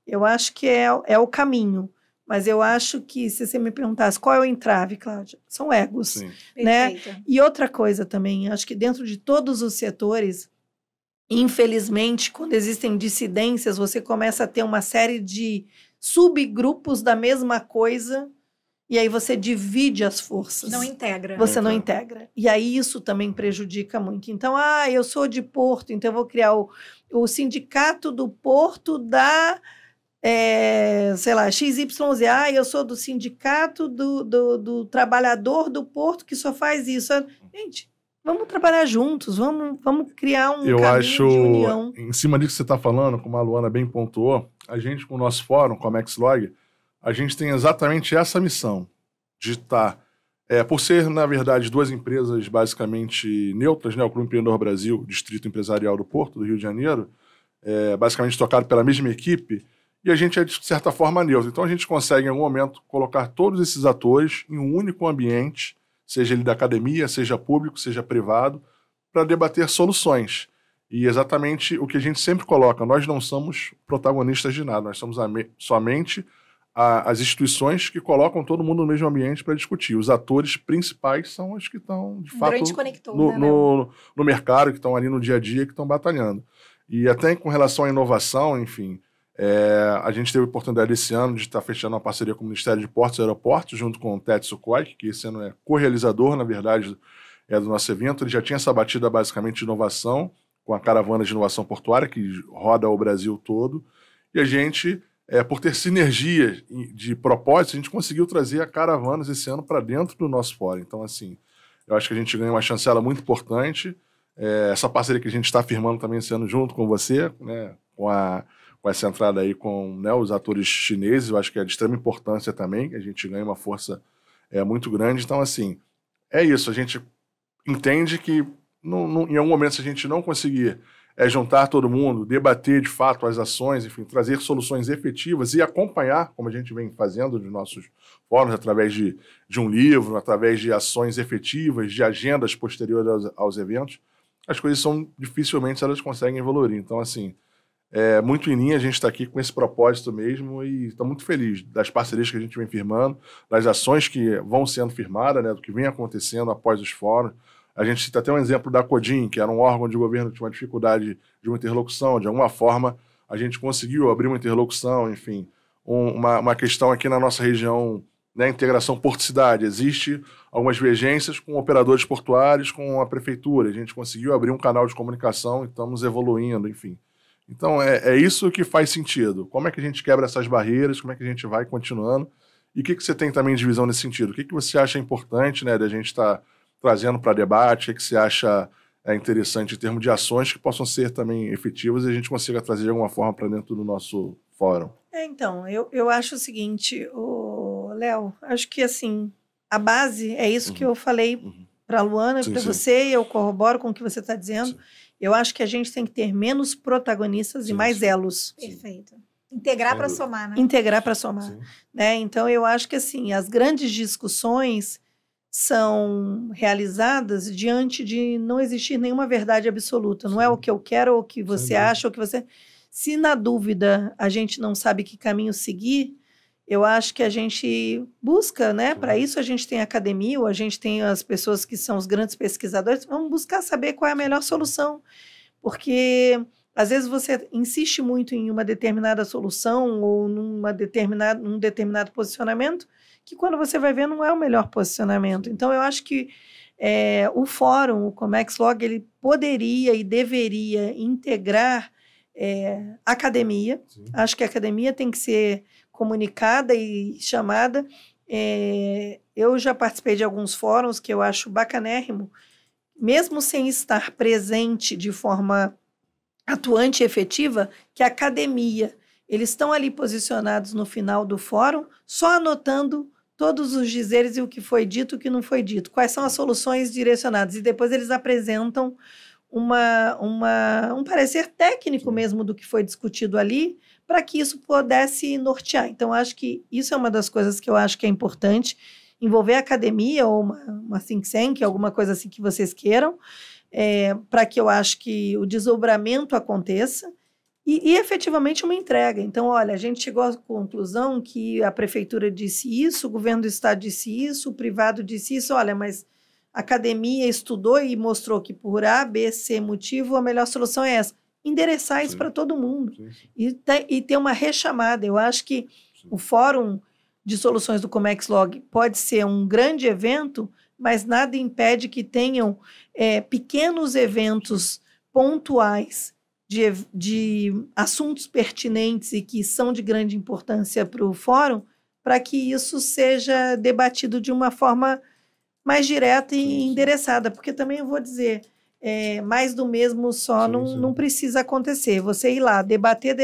Eu acho que é o caminho. Mas eu acho que, se você me perguntasse qual é o entrave, Cláudia, são egos. Sim. Né? E outra coisa também, acho que dentro de todos os setores, infelizmente, quando existem dissidências, você começa a ter uma série de subgrupos da mesma coisa. E aí você divide as forças. Não integra. Você não integra. E aí isso também prejudica muito. Então, eu sou de Porto, então eu vou criar o sindicato do Porto da, sei lá, XYZ. Eu sou do sindicato do trabalhador do Porto que só faz isso. Gente, vamos trabalhar juntos, vamos criar um caminho de união. Em cima disso que você está falando, como a Luana bem pontuou, a gente, com o nosso fórum, com a Comex-Log, a gente tem exatamente essa missão de estar, por ser, na verdade, duas empresas basicamente neutras, né, o Clube Empreendedor Brasil, Distrito Empresarial do Porto, do Rio de Janeiro, basicamente tocado pela mesma equipe, e a gente é, de certa forma, neutro. Então, a gente consegue, em algum momento, colocar todos esses atores em um único ambiente, seja ele da academia, seja público, seja privado, para debater soluções. E exatamente o que a gente sempre coloca, nós não somos protagonistas de nada, nós somos somente as instituições que colocam todo mundo no mesmo ambiente para discutir. Os atores principais são os que estão, de fato, no mercado, que estão ali no dia a dia, que estão batalhando. E até com relação à inovação, enfim, a gente teve a oportunidade esse ano de estar fechando uma parceria com o Ministério de Portos e Aeroportos, junto com o Tetsu Koike, que esse ano é co-realizador, na verdade, do nosso evento. Ele já tinha essa batida basicamente de inovação, com a caravana de inovação portuária, que roda o Brasil todo, e a gente... por ter sinergia de propósitos, a gente conseguiu trazer a Caravanas esse ano para dentro do nosso fórum. Então, assim, eu acho que a gente ganha uma chancela muito importante. Essa parceria que a gente está firmando também esse ano junto com você, né, com essa entrada aí com, né, os atores chineses, eu acho que é de extrema importância também. A gente ganha uma força muito grande. Então, assim, é isso. A gente entende que em algum momento, se a gente não conseguir juntar todo mundo, debater de fato as ações, enfim, trazer soluções efetivas e acompanhar, como a gente vem fazendo nos nossos fóruns, através de um livro, através de ações efetivas, de agendas posteriores aos eventos, as coisas dificilmente elas conseguem evoluir. Então, assim, muito em linha, a gente está aqui com esse propósito mesmo e estou muito feliz das parcerias que a gente vem firmando, das ações que vão sendo firmadas, né, do que vem acontecendo após os fóruns, A gente cita até um exemplo da CODIM, que era um órgão de governo que tinha uma dificuldade de uma interlocução, de alguma forma a gente conseguiu abrir uma interlocução, enfim. Uma questão aqui na nossa região, né, integração Porto-Cidade. Existe algumas divergências com operadores portuários, com a prefeitura. A gente conseguiu abrir um canal de comunicação e estamos evoluindo, enfim. Então, é isso que faz sentido. Como é que a gente quebra essas barreiras? Como é que a gente vai continuando? E o que você tem também de visão nesse sentido? O que você acha importante, né, da gente estar trazendo para debate? O que você acha interessante em termos de ações que possam ser também efetivas e a gente consiga trazer de alguma forma para dentro do nosso fórum? Então, eu acho o seguinte, Léo, acho que assim, a base é isso que eu falei para a Luana, para você, e eu corroboro com o que você está dizendo. Sim. Eu acho que a gente tem que ter menos protagonistas e mais elos. Perfeito. Integrar para somar, né? Integrar para somar. Né? Então, eu acho que assim, as grandes discussões são realizadas diante de não existir nenhuma verdade absoluta. Não é o que eu quero, ou o que você acha, ou o que você... Se na dúvida a gente não sabe que caminho seguir, eu acho que a gente busca, né? Para isso a gente tem a academia, ou a gente tem as pessoas que são os grandes pesquisadores, vamos buscar saber qual é a melhor solução. Porque às vezes você insiste muito em uma determinada solução ou num determinado posicionamento, que quando você vai ver não é o melhor posicionamento. Então, eu acho que o fórum, o Comexlog, ele poderia e deveria integrar a academia. Sim. Acho que a academia tem que ser comunicada e chamada. Eu já participei de alguns fóruns que eu acho bacanérrimo, mesmo sem estar presente de forma atuante e efetiva, que a academia, eles estão ali posicionados no final do fórum, só anotando todos os dizeres e o que foi dito e o que não foi dito. Quais são as soluções direcionadas? E depois eles apresentam um parecer técnico mesmo do que foi discutido ali, para que isso pudesse nortear. Então, acho que isso é uma das coisas que eu acho que é importante, envolver a academia ou uma think tank, alguma coisa assim que vocês queiram, para que eu acho que o desdobramento aconteça e efetivamente uma entrega. Então, olha, a gente chegou à conclusão que a prefeitura disse isso, o governo do estado disse isso, o privado disse isso, olha, mas a academia estudou e mostrou que por A, B, C motivo, a melhor solução é essa. Endereçar isso para todo mundo. Sim. E ter uma rechamada. Eu acho que o Fórum de Soluções do Comexlog pode ser um grande evento, mas nada impede que tenham pequenos eventos pontuais de assuntos pertinentes e que são de grande importância para o fórum, para que isso seja debatido de uma forma mais direta e endereçada, porque também eu vou dizer, mais do mesmo só não precisa acontecer. Você ir lá, debater,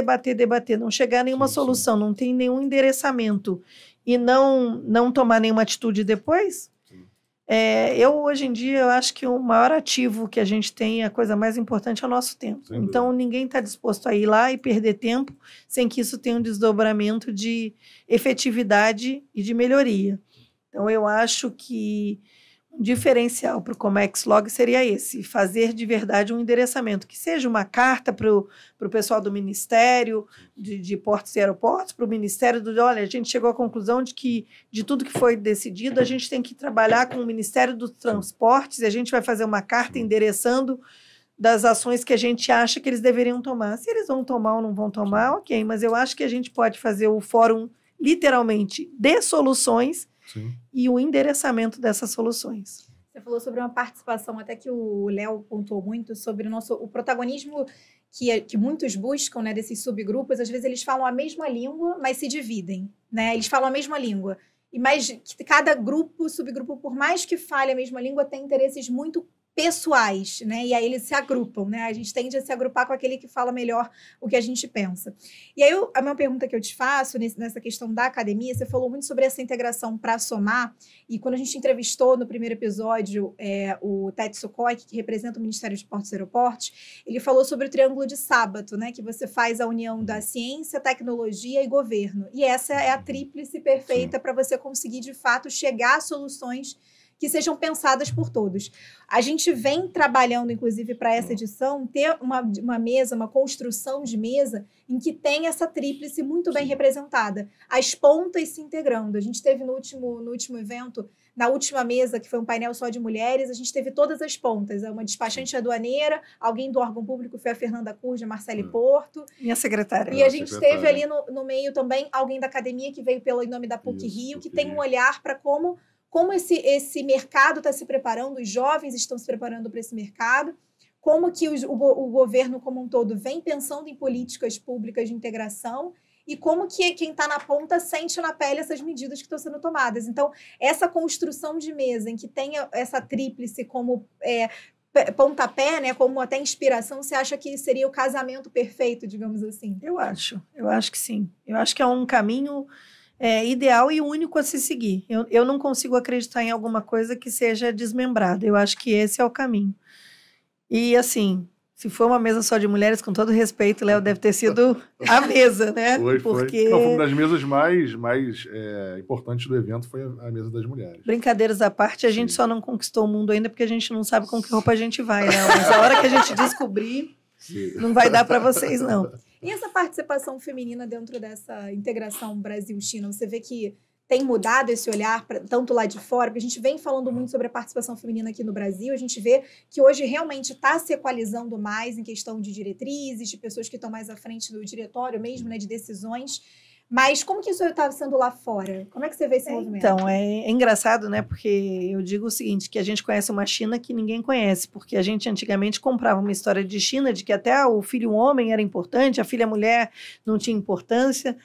não chegar a nenhuma solução, não tem nenhum endereçamento e não tomar nenhuma atitude depois. Hoje em dia, eu acho que o maior ativo que a gente tem, a coisa mais importante é o nosso tempo. Então, ninguém está disposto a ir lá e perder tempo sem que isso tenha um desdobramento de efetividade e de melhoria. Então, eu acho que um diferencial para o Comexlog seria esse, fazer de verdade um endereçamento, que seja uma carta para o pessoal do Ministério de Portos e Aeroportos, para o Ministério olha, a gente chegou à conclusão de que de tudo que foi decidido, a gente tem que trabalhar com o Ministério dos Transportes e a gente vai fazer uma carta endereçando das ações que a gente acha que eles deveriam tomar. Se eles vão tomar ou não vão tomar, ok, mas eu acho que a gente pode fazer o fórum literalmente de soluções. Sim. E o endereçamento dessas soluções. Você falou sobre uma participação, até que o Léo pontuou muito, sobre o protagonismo que muitos buscam, né, desses subgrupos. Às vezes eles falam a mesma língua, mas se dividem, né? Eles falam a mesma língua. Mas cada grupo, subgrupo, por mais que fale a mesma língua, tem interesses muito pessoais, né? E aí eles se agrupam, né? A gente tende a se agrupar com aquele que fala melhor o que a gente pensa. E aí, a minha pergunta que eu te faço nessa questão da academia, você falou muito sobre essa integração para somar, e quando a gente entrevistou no primeiro episódio o Ted Sukhoi, que representa o Ministério de Portos e Aeroportos, ele falou sobre o triângulo de Sábato, né? Que você faz a união da ciência, tecnologia e governo. E essa é a tríplice perfeita para você conseguir, de fato, chegar a soluções que sejam pensadas por todos. A gente vem trabalhando, inclusive, para essa edição, ter uma mesa, uma construção de mesa em que tem essa tríplice muito bem representada, as pontas se integrando. A gente teve no último evento, na última mesa, que foi um painel só de mulheres, a gente teve todas as pontas, uma despachante aduaneira, alguém do órgão público foi a Fernanda Curja, Marcele Porto. Minha secretária. E a gente teve ali no meio também alguém da academia que veio em nome da PUC-Rio, que tem um olhar para como esse mercado está se preparando, os jovens estão se preparando para esse mercado, como que o governo como um todo vem pensando em políticas públicas de integração e como que quem está na ponta sente na pele essas medidas que estão sendo tomadas. Então, essa construção de mesa em que tenha essa tríplice como pontapé, né, como até inspiração, você acha que seria o casamento perfeito, digamos assim? Eu acho que sim. Eu acho que é um caminho ideal e único a se seguir. Eu não consigo acreditar em alguma coisa que seja desmembrada. Eu acho que esse é o caminho. E, assim, se for uma mesa só de mulheres, com todo respeito, Léo, deve ter sido a mesa, né? Foi. Porque... Não, foi uma das mesas mais importantes do evento, foi a mesa das mulheres. Brincadeiras à parte, a gente só não conquistou o mundo ainda porque a gente não sabe com que roupa a gente vai, não. Mas a hora que a gente descobrir, não vai dar para vocês, não. E essa participação feminina dentro dessa integração Brasil-China, você vê que tem mudado esse olhar, tanto lá de fora, porque a gente vem falando muito sobre a participação feminina aqui no Brasil, a gente vê que hoje realmente está se equalizando mais em questão de diretrizes, de pessoas que estão mais à frente do diretório mesmo, né, de decisões. Mas como que isso está sendo lá fora? Como é que você vê esse movimento? Então, é engraçado, né? Porque eu digo o seguinte, que a gente conhece uma China que ninguém conhece, porque a gente antigamente comprava uma história de China, de que até o filho homem era importante, a filha mulher não tinha importância.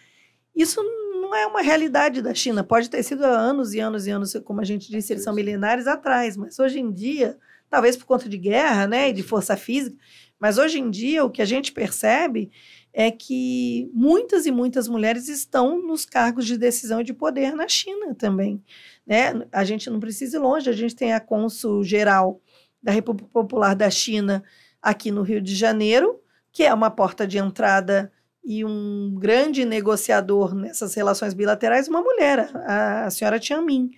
Isso não é uma realidade da China. Pode ter sido há anos e anos e anos, como a gente disse, eles são milenares atrás, mas hoje em dia, talvez por conta de guerra, né, e de força física, mas hoje em dia o que a gente percebe é que muitas e muitas mulheres estão nos cargos de decisão e de poder na China também, né? A gente não precisa ir longe, a gente tem a cônsul-geral da República Popular da China aqui no Rio de Janeiro, que é uma porta de entrada e um grande negociador nessas relações bilaterais, uma mulher, a senhora Tian Min,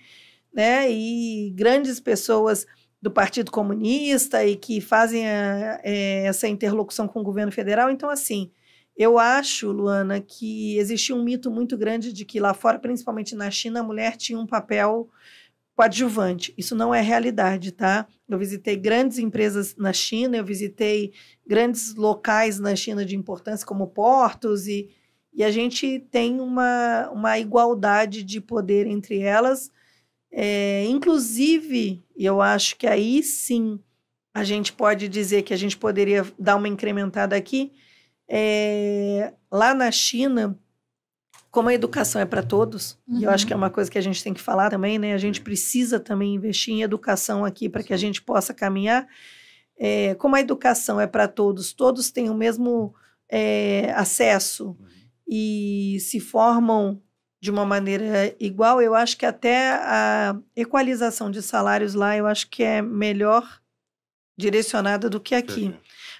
né? E grandes pessoas do Partido Comunista e que fazem essa interlocução com o governo federal. Então, assim, eu acho, Luana, que existia um mito muito grande de que lá fora, principalmente na China, a mulher tinha um papel coadjuvante. Isso não é realidade, tá? Eu visitei grandes empresas na China, eu visitei grandes locais na China de importância, como portos, e a gente tem uma igualdade de poder entre elas. Inclusive, eu acho que aí sim a gente pode dizer que a gente poderia dar uma incrementada aqui. Lá na China, como a educação é para todos, e eu acho que é uma coisa que a gente tem que falar também, né? A gente precisa também investir em educação aqui para que a gente possa caminhar. Como a educação é para todos, todos têm o mesmo acesso e se formam de uma maneira igual, eu acho que até a equalização de salários lá, eu acho que é melhor direcionada do que aqui.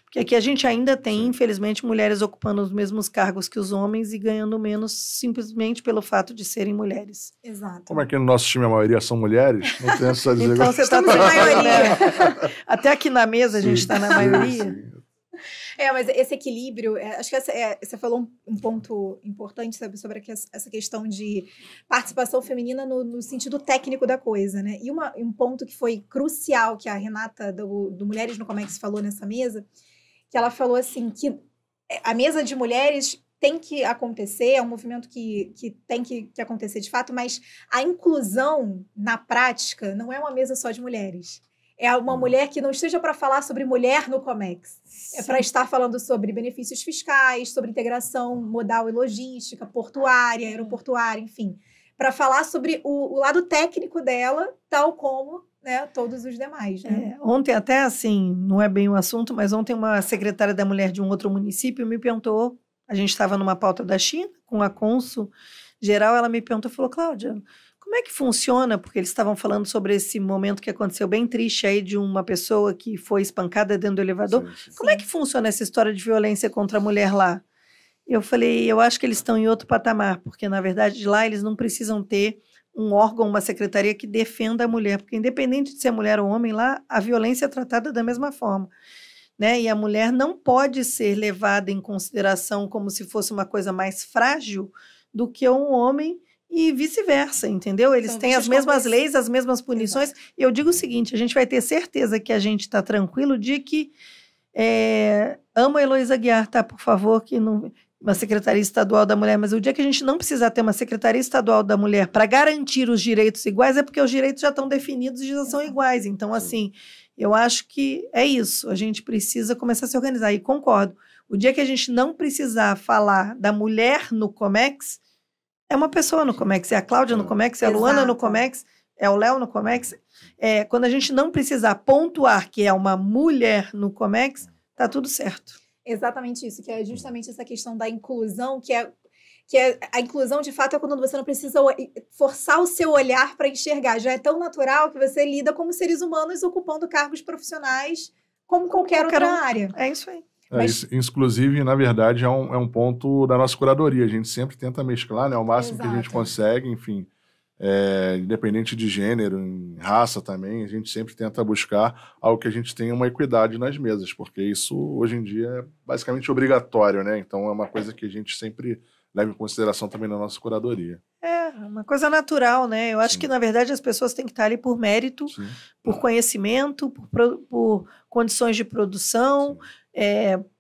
Porque aqui a gente ainda tem, infelizmente, mulheres ocupando os mesmos cargos que os homens e ganhando menos simplesmente pelo fato de serem mulheres. Exato. Como é que no nosso time a maioria são mulheres, não tem essa dizer. Então você está na maioria. Até aqui na mesa a gente está na maioria. Mas esse equilíbrio, acho que você falou um ponto importante, sabe, sobre essa questão de participação feminina no sentido técnico da coisa, né? E um ponto que foi crucial, que a Renata, do Mulheres no Comex, falou nessa mesa, que ela falou assim, que a mesa de mulheres tem que acontecer, é um movimento que tem que acontecer de fato, mas a inclusão, na prática, não é uma mesa só de mulheres. É uma mulher que não esteja para falar sobre mulher no Comex. É para estar falando sobre benefícios fiscais, sobre integração modal e logística, portuária, aeroportuária, enfim. Para falar sobre o lado técnico dela, tal como, né, todos os demais. Né? Ontem até, assim, não é bem o assunto, mas ontem uma secretária da mulher de um outro município me perguntou, a gente estava numa pauta da China, com a cônsul geral, ela me perguntou, falou, Cláudia, como é que funciona? Porque eles estavam falando sobre esse momento que aconteceu bem triste aí de uma pessoa que foi espancada dentro do elevador. Sim. Como é que funciona essa história de violência contra a mulher lá? Eu falei, eu acho que eles estão em outro patamar, porque na verdade lá eles não precisam ter um órgão, uma secretaria que defenda a mulher, porque independente de ser mulher ou homem lá, a violência é tratada da mesma forma, né? E a mulher não pode ser levada em consideração como se fosse uma coisa mais frágil do que um homem e vice-versa, entendeu? Eles têm as mesmas leis, as mesmas punições. Exato. E eu digo o seguinte, a gente vai ter certeza que a gente está tranquilo de que amo a Heloísa Aguiar, tá? Por favor, que não... uma Secretaria Estadual da Mulher, mas o dia que a gente não precisar ter uma Secretaria Estadual da Mulher para garantir os direitos iguais é porque os direitos já estão definidos e já são iguais. Então, assim, eu acho que é isso. A gente precisa começar a se organizar. E concordo. O dia que a gente não precisar falar da mulher no Comex, é uma pessoa no Comex. É a Cláudia no Comex, é a Luana no Comex, é o Léo no Comex. Quando a gente não precisar pontuar que é uma mulher no Comex, tá tudo certo. Exatamente isso, que é justamente essa questão da inclusão, que é a inclusão, de fato, é quando você não precisa forçar o seu olhar para enxergar. Já é tão natural que você lida como seres humanos ocupando cargos profissionais como qualquer outra área. É isso aí. Isso, inclusive, na verdade, é um ponto da nossa curadoria. A gente sempre tenta mesclar, né, ao máximo que a gente consegue, enfim, independente de gênero, em raça também, a gente sempre tenta buscar algo que a gente tenha uma equidade nas mesas, porque isso, hoje em dia, é basicamente obrigatório, né? Então, é uma coisa que a gente sempre leva em consideração também na nossa curadoria. É, uma coisa natural, né? Eu acho que, na verdade, as pessoas têm que estar ali por mérito, por conhecimento, por condições de produção,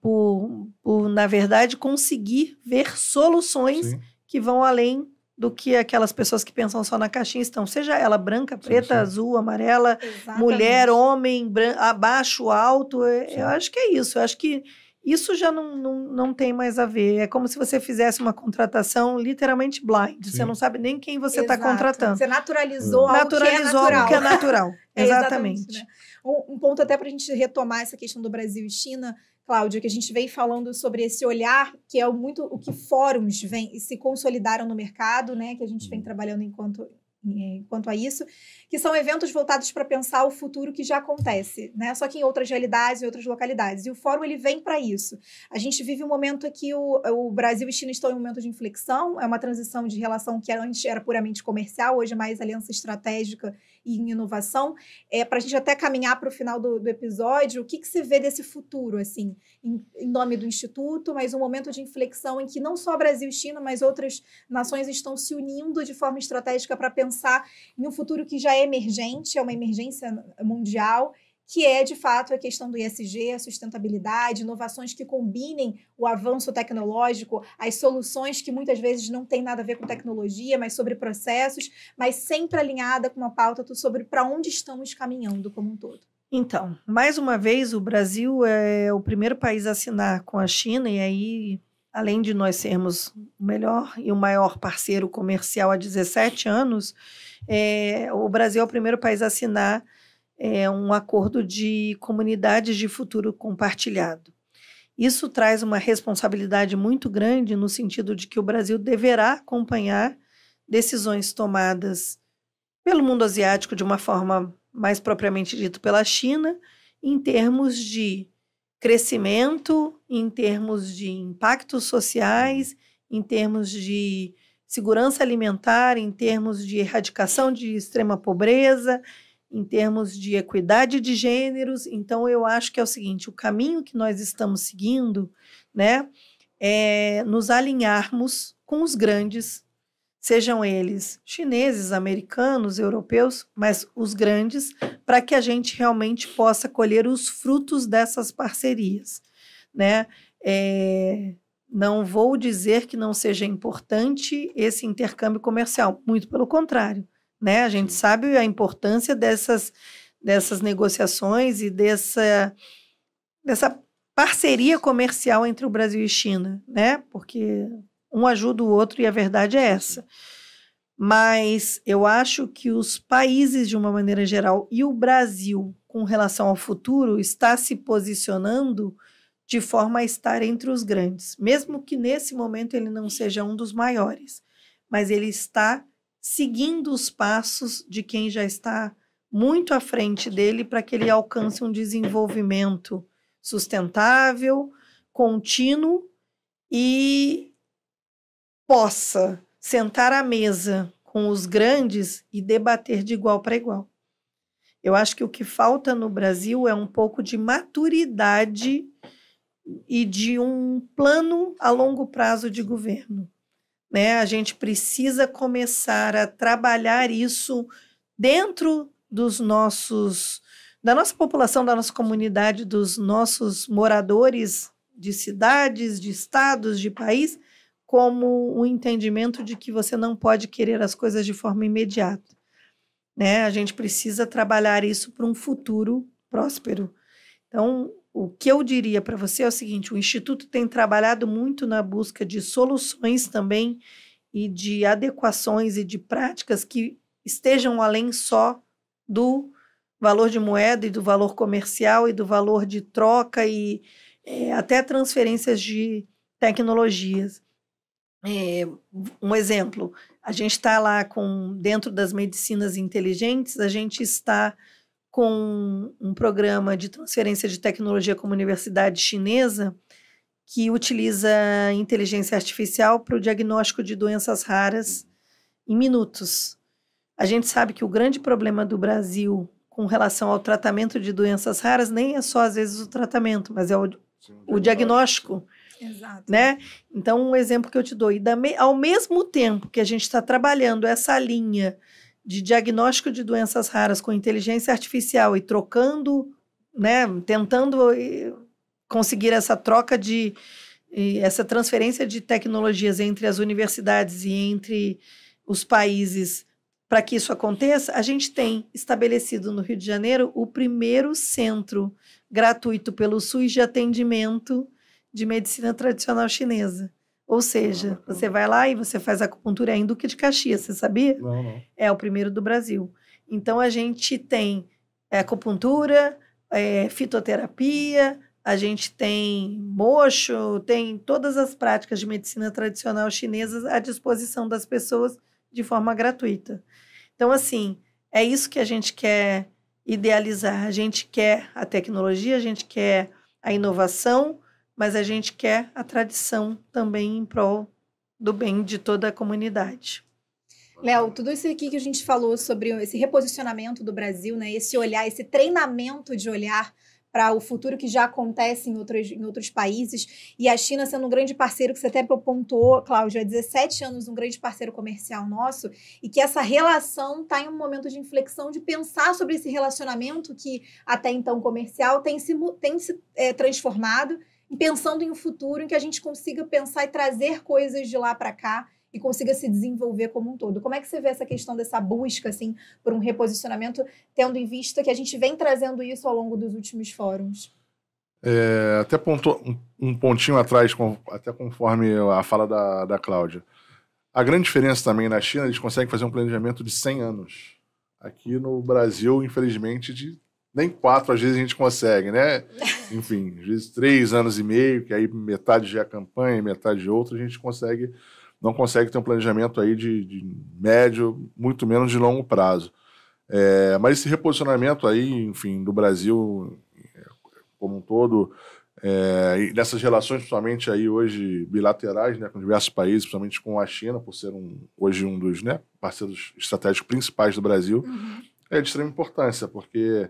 por, na verdade, conseguir ver soluções que vão além do que aquelas pessoas que pensam só na caixinha estão. Seja ela branca, preta, azul, amarela, mulher, homem, abaixo, alto. Eu acho que é isso. Eu acho que isso já não tem mais a ver. É como se você fizesse uma contratação literalmente blind. Você não sabe nem quem você está contratando. Você naturalizou algo que é natural. Exatamente. Né? Um ponto até para a gente retomar essa questão do Brasil e China, Cláudia, que a gente vem falando sobre esse olhar, que é muito o que fóruns se consolidaram no mercado, né? Que a gente vem trabalhando enquanto a isso, que são eventos voltados para pensar o futuro que já acontece, né? Só que em outras realidades, em outras localidades. E o fórum, ele vem para isso. A gente vive um momento que o Brasil e China estão em um momento de inflexão, é uma transição de relação que antes era puramente comercial, hoje é mais aliança estratégica e em inovação. Para a gente até caminhar para o final do episódio, o que se vê desse futuro, assim, em nome do Instituto, mas um momento de inflexão em que não só Brasil e China, mas outras nações estão se unindo de forma estratégica para pensar em um futuro que já é emergente, é uma emergência mundial, que é, de fato, a questão do ESG, a sustentabilidade, inovações que combinem o avanço tecnológico, as soluções que muitas vezes não têm nada a ver com tecnologia, mas sobre processos, mas sempre alinhada com uma pauta sobre para onde estamos caminhando como um todo. Então, mais uma vez, o Brasil é o primeiro país a assinar com a China, e aí, além de nós sermos o melhor e o maior parceiro comercial há 17 anos, o Brasil é o primeiro país a assinar um acordo de comunidades de futuro compartilhado. Isso traz uma responsabilidade muito grande no sentido de que o Brasil deverá acompanhar decisões tomadas pelo mundo asiático de uma forma mais propriamente dito pela China, em termos de crescimento, em termos de impactos sociais, em termos de segurança alimentar, em termos de erradicação de extrema pobreza, em termos de equidade de gêneros. Então, eu acho que é o seguinte, o caminho que nós estamos seguindo, né, é nos alinharmos com os grandes, sejam eles chineses, americanos, europeus, mas os grandes, para que a gente realmente possa colher os frutos dessas parcerias, né? Não vou dizer que não seja importante esse intercâmbio comercial, muito pelo contrário, né? A gente sabe a importância dessas negociações e dessa parceria comercial entre o Brasil e China, né? Porque um ajuda o outro e a verdade é essa. Mas eu acho que os países, de uma maneira geral, e o Brasil, com relação ao futuro, está se posicionando de forma a estar entre os grandes. Mesmo que nesse momento ele não seja um dos maiores, mas ele está seguindo os passos de quem já está muito à frente dele para que ele alcance um desenvolvimento sustentável, contínuo e possa sentar à mesa com os grandes e debater de igual para igual. Eu acho que o que falta no Brasil é um pouco de maturidade e de um plano a longo prazo de governo, né? A gente precisa começar a trabalhar isso dentro da nossa população, da nossa comunidade, dos nossos moradores de cidades, de estados, de país, como o entendimento de que você não pode querer as coisas de forma imediata, né? A gente precisa trabalhar isso para um futuro próspero. Então, o que eu diria para você é o seguinte: o Instituto tem trabalhado muito na busca de soluções também e de adequações e de práticas que estejam além só do valor de moeda e do valor comercial e do valor de troca e até transferências de tecnologias. Um exemplo, a gente está lá dentro das medicinas inteligentes, a gente está com um programa de transferência de tecnologia com uma universidade chinesa que utiliza inteligência artificial para o diagnóstico de doenças raras em minutos. A gente sabe que o grande problema do Brasil com relação ao tratamento de doenças raras nem é só, às vezes, o tratamento, mas é o diagnóstico. Exato. Né? Então, um exemplo que eu te dou. E ao mesmo tempo que a gente está trabalhando essa linha de diagnóstico de doenças raras com inteligência artificial e trocando, né, tentando conseguir essa troca essa transferência de tecnologias entre as universidades e entre os países para que isso aconteça, a gente tem estabelecido no Rio de Janeiro o primeiro centro gratuito pelo SUS de atendimento de medicina tradicional chinesa. Ou seja, você vai lá e você faz acupuntura em Duque de Caxias, você sabia? Não. É o primeiro do Brasil. Então, a gente tem acupuntura, fitoterapia, a gente tem mocho, tem todas as práticas de medicina tradicional chinesa à disposição das pessoas de forma gratuita. Então, assim, é isso que a gente quer idealizar. A gente quer a tecnologia, a gente quer a inovação, mas a gente quer a tradição também em prol do bem de toda a comunidade. Léo, tudo isso aqui que a gente falou sobre esse reposicionamento do Brasil, né? Esse olhar, esse treinamento de olhar para o futuro que já acontece em outros países, e a China sendo um grande parceiro, que você até pontuou, Cláudia, há 17 anos um grande parceiro comercial nosso, e que essa relação está em um momento de inflexão de pensar sobre esse relacionamento que até então comercial tem se transformado, pensando em um futuro em que a gente consiga pensar e trazer coisas de lá para cá e consiga se desenvolver como um todo. Como é que você vê essa questão dessa busca, assim, por um reposicionamento, tendo em vista que a gente vem trazendo isso ao longo dos últimos fóruns? Até um pontinho atrás, até conforme a fala da Cláudia. A grande diferença também na China, eles conseguem fazer um planejamento de 100 anos. Aqui no Brasil, infelizmente, nem 4 às vezes a gente consegue, né? Enfim, às vezes 3 anos e meio, que aí metade já é campanha, metade outra, a gente não consegue ter um planejamento aí de médio, muito menos de longo prazo. Mas esse reposicionamento aí, enfim, do Brasil como um todo, e nessas relações, principalmente aí hoje bilaterais, né, com diversos países, principalmente com a China, por ser hoje um dos, né, parceiros estratégicos principais do Brasil, é de extrema importância, porque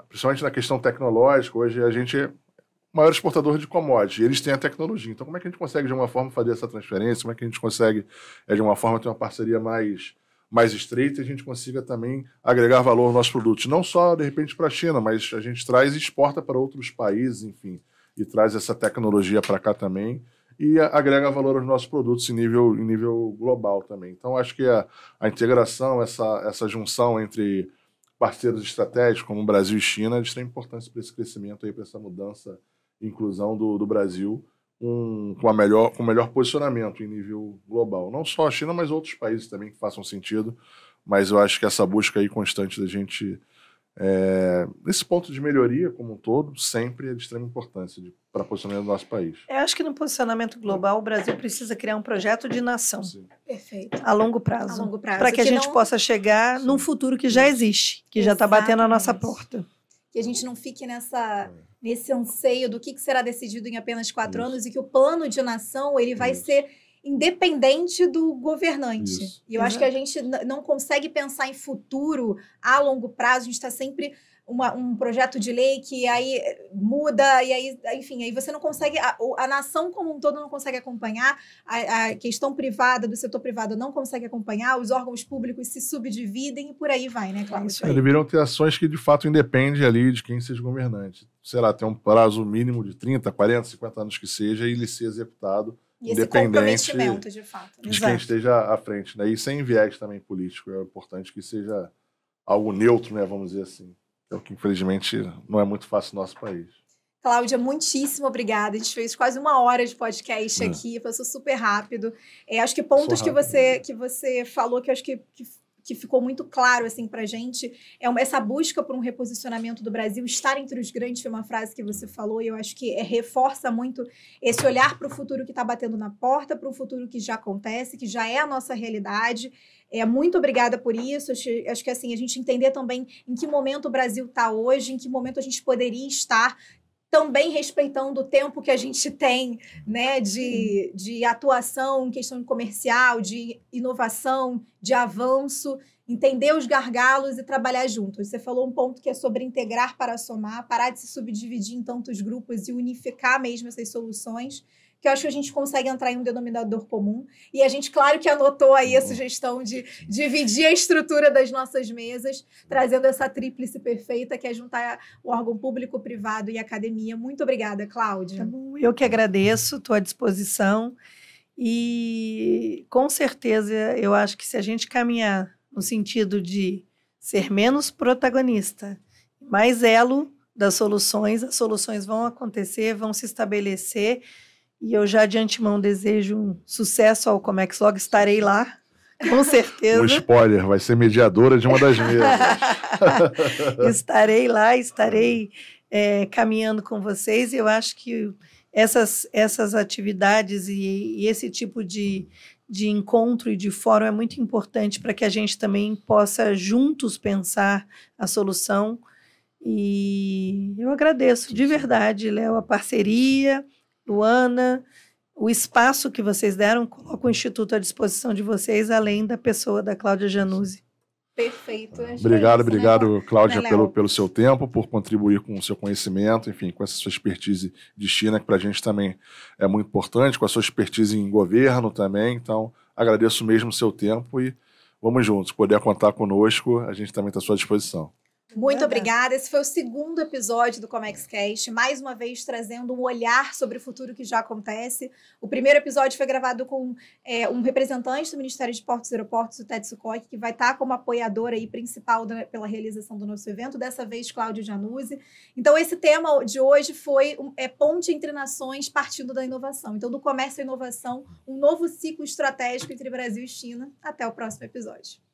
principalmente na questão tecnológica, hoje a gente é o maior exportador de commodities, e eles têm a tecnologia. Então, como é que a gente consegue, de uma forma, fazer essa transferência? Como é que a gente consegue, de uma forma, ter uma parceria mais estreita e a gente consiga também agregar valor aos nossos produtos? Não só, de repente, para a China, mas a gente traz e exporta para outros países, enfim, e traz essa tecnologia para cá também e agrega valor aos nossos produtos em nível global também. Então, acho que a integração, essa junção entre parceiros estratégicos como Brasil e China é de extrema importância para esse crescimento, para essa mudança e inclusão do Brasil com o melhor posicionamento em nível global. Não só a China, mas outros países também que façam sentido, mas eu acho que essa busca aí constante da gente, nesse ponto de melhoria como um todo, sempre é de extrema importância para o posicionamento do nosso país. Eu acho que no posicionamento global o Brasil precisa criar um projeto de nação. Sim. Perfeito. A longo prazo. Para que a gente possa chegar num futuro que já existe, que já está batendo a nossa porta. Que a gente não fique nesse anseio do que será decidido em apenas 4 anos e que o plano de nação ele vai ser independente do governante. Isso. E eu acho que a gente não consegue pensar em futuro a longo prazo, a gente está sempre um projeto de lei que aí muda, e aí, enfim, aí você não consegue, a nação como um todo não consegue acompanhar, a questão privada, do setor privado não consegue acompanhar, os órgãos públicos se subdividem e por aí vai, né, Cláudio? Deveriam ter ações que de fato independem ali de quem seja governante. Sei lá, tem um prazo mínimo de 30, 40, 50 anos que seja, e ele ser executado e esse independente comprometimento, de fato. de quem esteja à frente, né? E sem viés também político. É importante que seja algo neutro, né, vamos dizer assim. É o que, infelizmente, não é muito fácil no nosso país. Cláudia, muitíssimo obrigada. A gente fez quase 1 hora de podcast aqui, passou super rápido. Acho que pontos que você falou que eu acho que ficou muito claro assim, para a gente essa busca por um reposicionamento do Brasil, estar entre os grandes, foi uma frase que você falou, e eu acho que reforça muito esse olhar para o futuro que está batendo na porta, para o futuro que já acontece, que já é a nossa realidade. Muito obrigada por isso. Acho que assim, a gente entender também em que momento o Brasil está hoje, em que momento a gente poderia estar, também respeitando o tempo que a gente tem, né, de atuação em questão comercial, de inovação, de avanço, entender os gargalos e trabalhar juntos. Você falou um ponto que é sobre integrar para somar, parar de se subdividir em tantos grupos e unificar mesmo essas soluções, que eu acho que a gente consegue entrar em um denominador comum. E a gente, claro que anotou aí a sugestão de dividir a estrutura das nossas mesas, trazendo essa tríplice perfeita, que é juntar o órgão público, privado e academia. Muito obrigada, Cláudia. Tá bom. Eu que agradeço, estou à disposição. E, com certeza, eu acho que se a gente caminhar no sentido de ser menos protagonista, mais elo das soluções, as soluções vão acontecer, vão se estabelecer. E eu já de antemão desejo um sucesso ao Comex Log, estarei lá, com certeza. Um spoiler, vai ser mediadora de uma das mesas. Estarei lá, estarei caminhando com vocês, e eu acho que essas atividades e esse tipo de encontro e de fórum é muito importante para que a gente também possa juntos pensar a solução. E eu agradeço de verdade, Léo, a parceria, Luana, o espaço que vocês deram. Coloco o Instituto à disposição de vocês, além da pessoa da Cláudia Januzzi. Perfeito. Obrigado, Cláudia, pelo seu tempo, por contribuir com o seu conhecimento, enfim, com essa sua expertise de China, que para a gente também é muito importante, com a sua expertise em governo também. Então, agradeço mesmo o seu tempo e vamos juntos. Poder contar conosco, a gente também está à sua disposição. Muito obrigada. Esse foi o 2º episódio do ComexCast, mais uma vez trazendo um olhar sobre o futuro que já acontece. O primeiro episódio foi gravado com um representante do Ministério de Portos e Aeroportos, o Ted Sukoki, que vai estar como apoiadora aí principal pela realização do nosso evento, dessa vez Cláudio Januzzi. Então, esse tema de hoje foi ponte entre nações partindo da inovação. Então, do comércio à inovação, um novo ciclo estratégico entre Brasil e China. Até o próximo episódio.